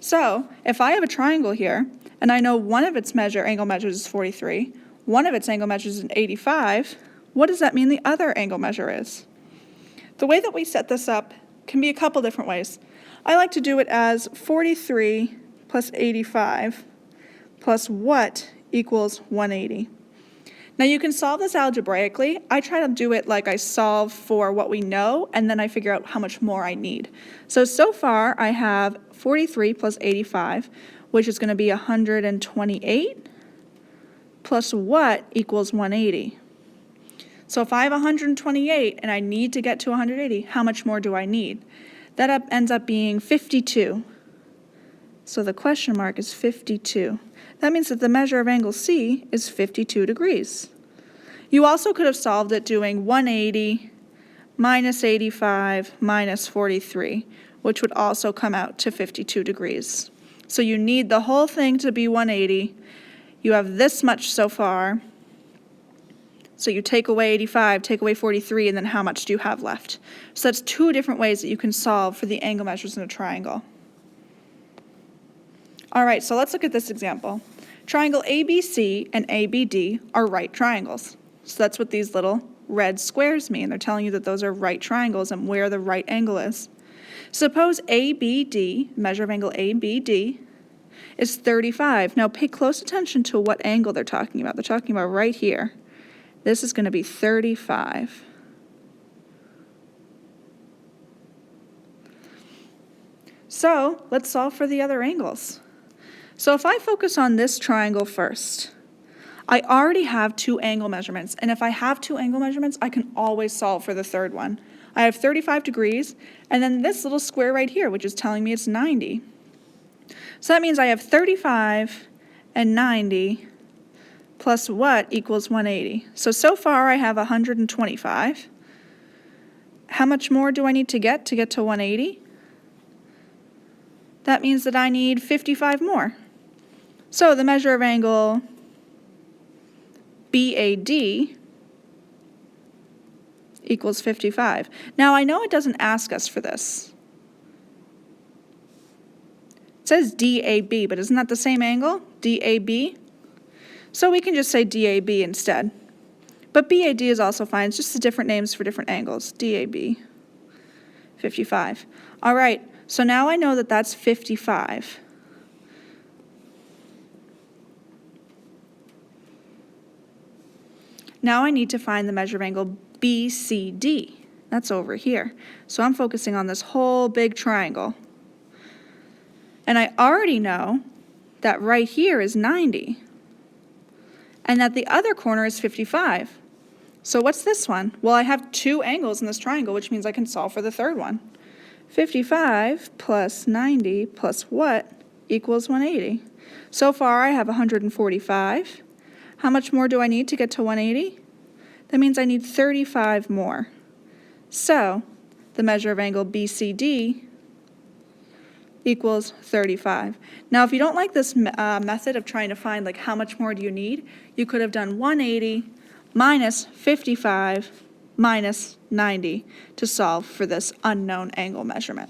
So if I have a triangle here, and I know one of its angle measures is 43, one of its angle measures is 85, what does that mean the other angle measure is? The way that we set this up can be a couple different ways. I like to do it as 43 plus 85 plus what equals 180. Now you can solve this algebraically. I try to do it like I solve for what we know, and then I figure out how much more I need. So far I have 43 plus 85, which is going to be 128, plus what equals 180. So if I have 128 and I need to get to 180, how much more do I need? That ends up being 52. So the question mark is 52. That means that the measure of angle C is 52 degrees. You also could have solved it doing 180 minus 85 minus 43, which would also come out to 52 degrees. So you need the whole thing to be 180. You have this much so far. So you take away 85, take away 43, and then how much do you have left? So that's two different ways that you can solve for the angle measures in a triangle. All right, so let's look at this example. Triangle ABC and ABD are right triangles. So that's what these little red squares mean. They're telling you that those are right triangles and where the right angle is. Suppose ABD, measure of angle ABD, is 35. Now pay close attention to what angle they're talking about. They're talking about right here. This is going to be 35. So let's solve for the other angles. So if I focus on this triangle first, I already have two angle measurements, and if I have two angle measurements, I can always solve for the third one. I have 35 degrees, and then this little square right here, which is telling me it's 90. So that means I have 35 and 90 plus what equals 180. So far I have 125. How much more do I need to get to 180? That means that I need 55 more. So the measure of angle BAD equals 55. Now I know it doesn't ask us for this. It says DAB, but isn't that the same angle? DAB? So we can just say DAB instead. But BAD is also fine. It's just the different names for different angles. DAB, 55. All right, so now I know that that's 55. Now I need to find the measure of angle BCD. That's over here. So I'm focusing on this whole big triangle. And I already know that right here is 90. And that the other corner is 55. So what's this one? Well, I have two angles in this triangle, which means I can solve for the third one. 55 plus 90 plus what equals 180. So far I have 145. How much more do I need to get to 180? That means I need 35 more. So the measure of angle BCD equals 35. Now if you don't like this method of trying to find like how much more do you need, you could have done 180 minus 55 minus 90 to solve for this unknown angle measurement.